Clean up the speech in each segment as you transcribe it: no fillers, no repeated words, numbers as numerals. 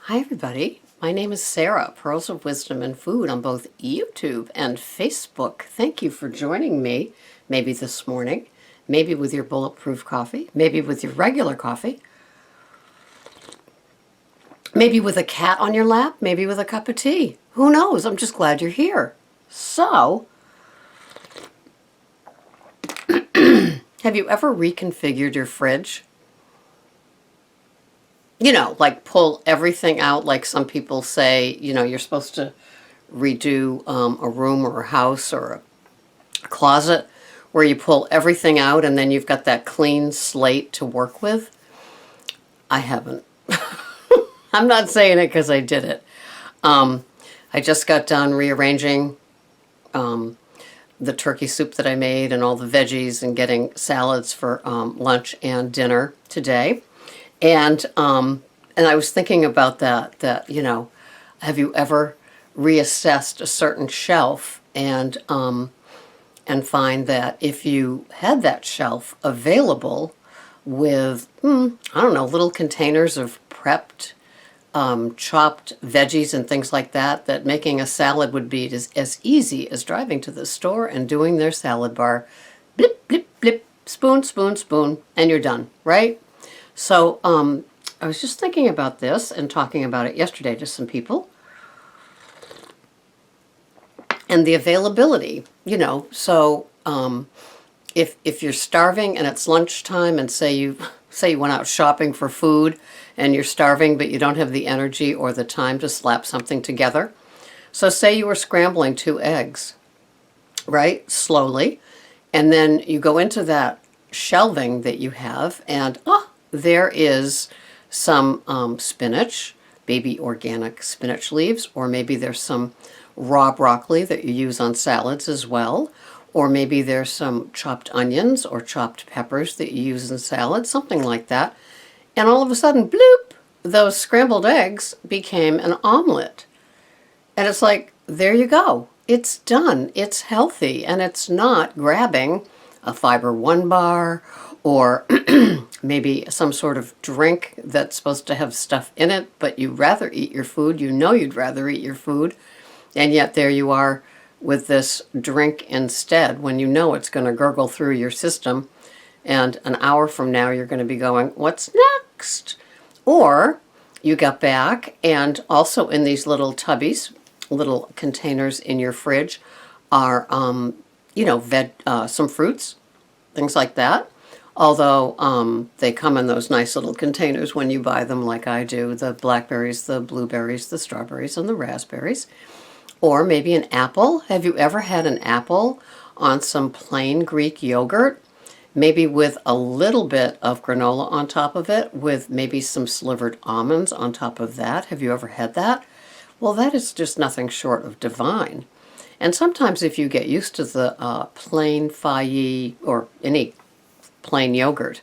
Hi, everybody. My name is Sarah, Pearls of Wisdom and Food on both YouTube and Facebook. Thank you for joining me, maybe this morning, maybe with your bulletproof coffee, maybe with your regular coffee, maybe with a cat on your lap, maybe with a cup of tea. Who knows? I'm just glad you're here. So, have you ever reconfigured your fridge? Like pull everything out, like some people say, you're supposed to redo a room or a house or a closet where you pull everything out and then you've got that clean slate to work with. I haven't. I'm not saying it because I did it. I just got done rearranging the turkey soup that I made and all the veggies and getting salads for lunch and dinner today. And I was thinking about that, have you ever reassessed a certain shelf and find that if you had that shelf available with, I don't know, little containers of prepped, chopped veggies and things like that, that making a salad would be as easy as driving to the store and doing their salad bar. Blip, blip, blip, spoon, spoon, spoon, and you're done, right? So I was just thinking about this and talking about it yesterday to some people. And the availability, so if you're starving and it's lunchtime and say you went out shopping for food and you're starving but you don't have the energy or the time to slap something together. So say you were scrambling 2 eggs, right? Slowly. And then you go into that shelving that you have and there is some spinach, baby organic spinach leaves, or maybe there's some raw broccoli that you use on salads as well, or maybe there's some chopped onions or chopped peppers that you use in salads, something like that. And all of a sudden, bloop, those scrambled eggs became an omelet. And it's like, there you go. It's done. It's healthy, and it's not grabbing a Fiber One bar or maybe some sort of drink that's supposed to have stuff in it, but you'd rather eat your food. You know you'd rather eat your food, and yet there you are with this drink instead when you know it's going to gurgle through your system, and an hour from now you're going to be going, what's next? Or you got back, and also in these little tubbies, little containers in your fridge are, some fruits, things like that. Although they come in those nice little containers when you buy them like I do, the blackberries, the blueberries, the strawberries, and the raspberries. Or maybe an apple. Have you ever had an apple on some plain Greek yogurt? Maybe with a little bit of granola on top of it, with maybe some slivered almonds on top of that. Have you ever had that? Well, that is just nothing short of divine. And sometimes if you get used to the plain Fage or any plain yogurt,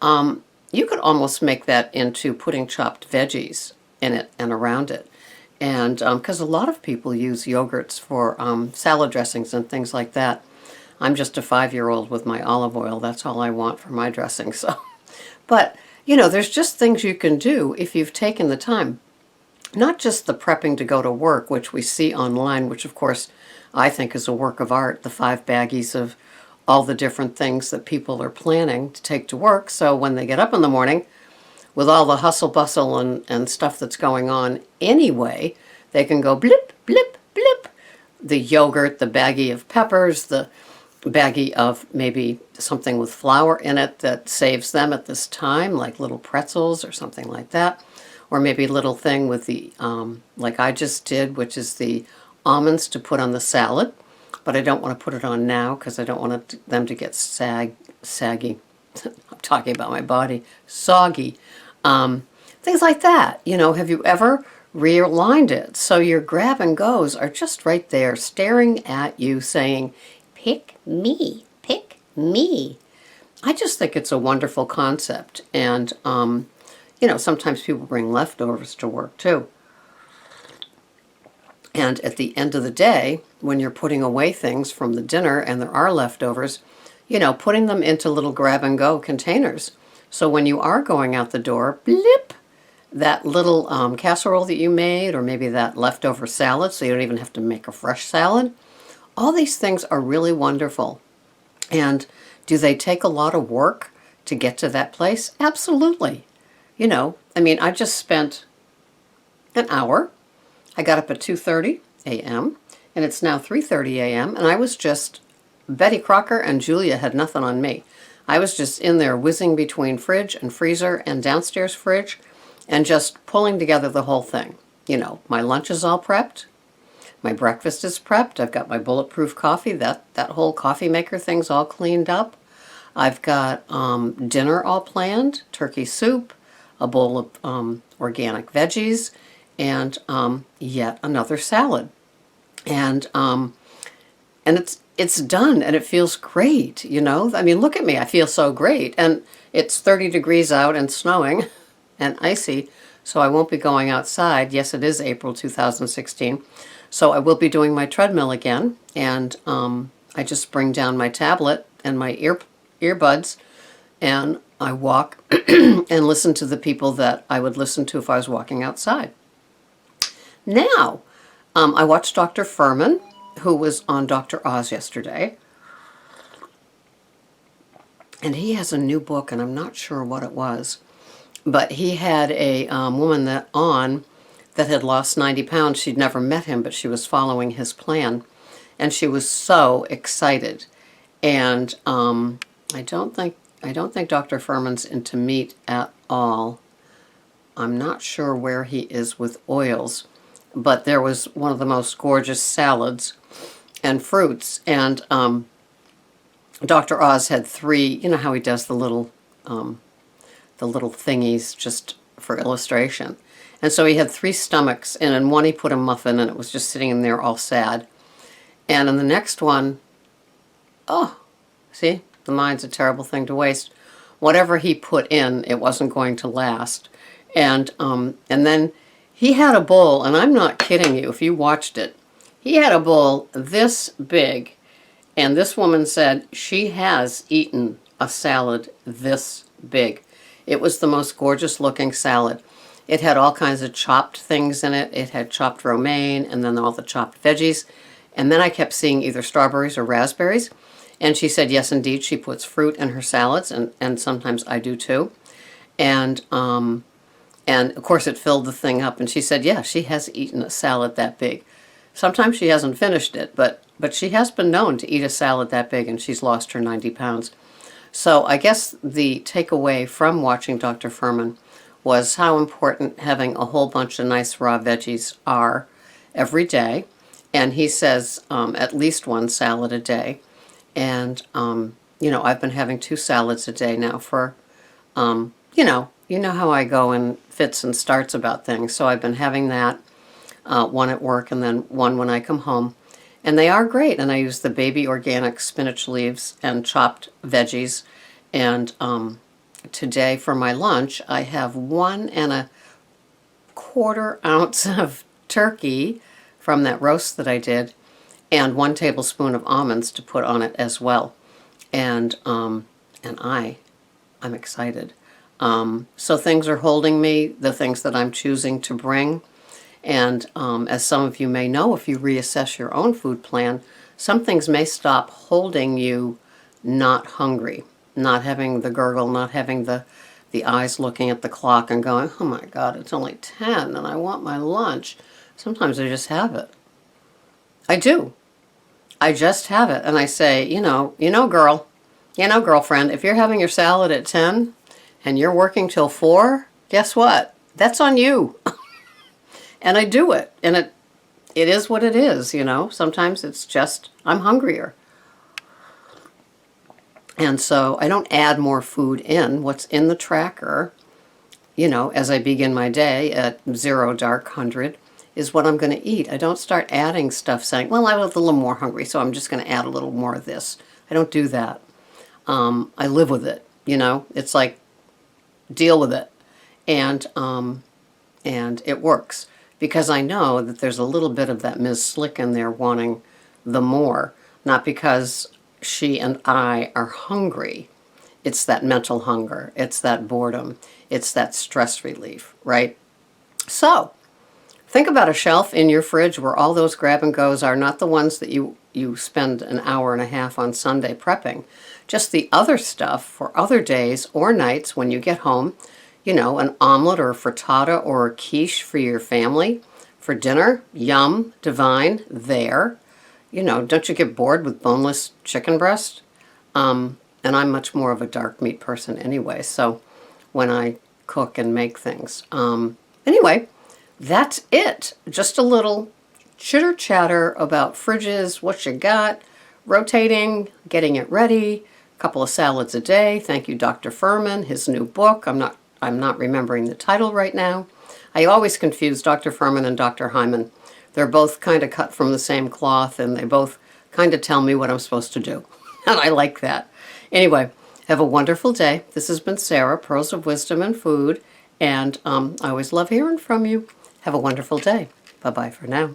you could almost make that into putting chopped veggies in it and around it. And because a lot of people use yogurts for salad dressings and things like that. I'm just a 5-year-old with my olive oil. That's all I want for my dressing. So, but, there's just things you can do if you've taken the time. Not just the prepping to go to work, which we see online, which of course I think is a work of art, the 5 baggies of all the different things that people are planning to take to work. So when they get up in the morning, with all the hustle bustle and stuff that's going on anyway, they can go blip, blip, blip. The yogurt, the baggie of peppers, the baggie of maybe something with flour in it that saves them at this time, like little pretzels or something like that. Or maybe a little thing with the, like I just did, which is the almonds to put on the salad. But I don't want to put it on now because I don't want them to get saggy. I'm talking about my body. Soggy. Things like that. Have you ever realigned it so your grab and goes are just right there staring at you saying, pick me, pick me. I just think it's a wonderful concept. And, sometimes people bring leftovers to work too. And at the end of the day, when you're putting away things from the dinner and there are leftovers, putting them into little grab and go containers. So when you are going out the door, blip, that little casserole that you made, or maybe that leftover salad, so you don't even have to make a fresh salad. All these things are really wonderful. And do they take a lot of work to get to that place? Absolutely. I mean, I just spent an hour. I got up at 2:30 a.m. and it's now 3:30 a.m. and I was just, Betty Crocker and Julia had nothing on me. I was just in there whizzing between fridge and freezer and downstairs fridge and just pulling together the whole thing. My lunch is all prepped. My breakfast is prepped. I've got my bulletproof coffee. That whole coffee maker thing's all cleaned up. I've got dinner all planned, turkey soup, a bowl of organic veggies, and yet another salad. And it's done, and it feels great, I mean, look at me. I feel so great. And it's 30 degrees out and snowing and icy, so I won't be going outside. Yes, it is April 2016. So I will be doing my treadmill again, and I just bring down my tablet and my earbuds, and I walk and listen to the people that I would listen to if I was walking outside. Now, I watched Dr. Furman, who was on Dr. Oz yesterday, and he has a new book, and I'm not sure what it was, but he had a woman that had lost 90 pounds. She'd never met him, but she was following his plan, and she was so excited. And I don't think Dr. Furman's into meat at all. I'm not sure where he is with oils, but there was one of the most gorgeous salads and fruits. And Dr. Oz had 3. You know how he does the little thingies just for illustration. And so he had 3 stomachs, and in one he put a muffin, and it was just sitting in there all sad. And in the next one, see, the mind's a terrible thing to waste. Whatever he put in, it wasn't going to last. And then he had a bowl, and I'm not kidding you, if you watched it, he had a bowl this big, and this woman said she has eaten a salad this big. It was the most gorgeous looking salad. It had all kinds of chopped things in it. It had chopped romaine and then all the chopped veggies. And then I kept seeing either strawberries or raspberries. And she said, yes, indeed, she puts fruit in her salads, and sometimes I do too. And of course it filled the thing up. And she said, yeah, she has eaten a salad that big. Sometimes she hasn't finished it, but she has been known to eat a salad that big, and she's lost her 90 pounds. So I guess the takeaway from watching Dr. Furman was how important having a whole bunch of nice raw veggies are every day. And he says at least 1 salad a day. And, I've been having 2 salads a day now for, you know how I go in fits and starts about things. So I've been having that, 1 at work and then 1 when I come home. And they are great. And I use the baby organic spinach leaves and chopped veggies. And today for my lunch, I have 1 1/4 ounce of turkey from that roast that I did, and 1 tablespoon of almonds to put on it as well. And I'm excited. So things are holding me, the things that I'm choosing to bring. And as some of you may know, if you reassess your own food plan, some things may stop holding you not hungry, not having the gurgle, not having the eyes looking at the clock and going, oh my God, it's only 10 and I want my lunch. Sometimes I just have it. I do. I just have it. And I say, girlfriend, if you're having your salad at 10 and you're working till 4, guess what? That's on you. And I do it. And it is what it is, Sometimes it's just, I'm hungrier. And so I don't add more food in. What's in the tracker, as I begin my day at 0 dark 100, is what I'm going to eat. I don't start adding stuff saying, well, I was a little more hungry, so I'm just going to add a little more of this. I don't do that. I live with it, It's like, deal with it. And it works. Because I know that there's a little bit of that Ms. Slick in there wanting the more. Not because she and I are hungry. It's that mental hunger. It's that boredom. It's that stress relief, right? So think about a shelf in your fridge where all those grab and goes are, not the ones that you spend an hour and a half on Sunday prepping. Just the other stuff for other days or nights when you get home. You know, an omelet or a frittata or a quiche for your family for dinner. Yum, divine, there. You know, don't you get bored with boneless chicken breast? And I'm much more of a dark meat person anyway, so when I cook and make things. Anyway, that's it. Just a little chitter chatter about fridges, what you got, rotating, getting it ready, a couple of salads a day. Thank you, Dr. Furman, his new book. I'm not remembering the title right now. I always confuse Dr. Furman and Dr. Hyman. They're both kind of cut from the same cloth, and they both kind of tell me what I'm supposed to do. And I like that. Anyway, have a wonderful day. This has been Sarah, Pearls of Wisdom and Food, and I always love hearing from you. Have a wonderful day. Bye-bye for now.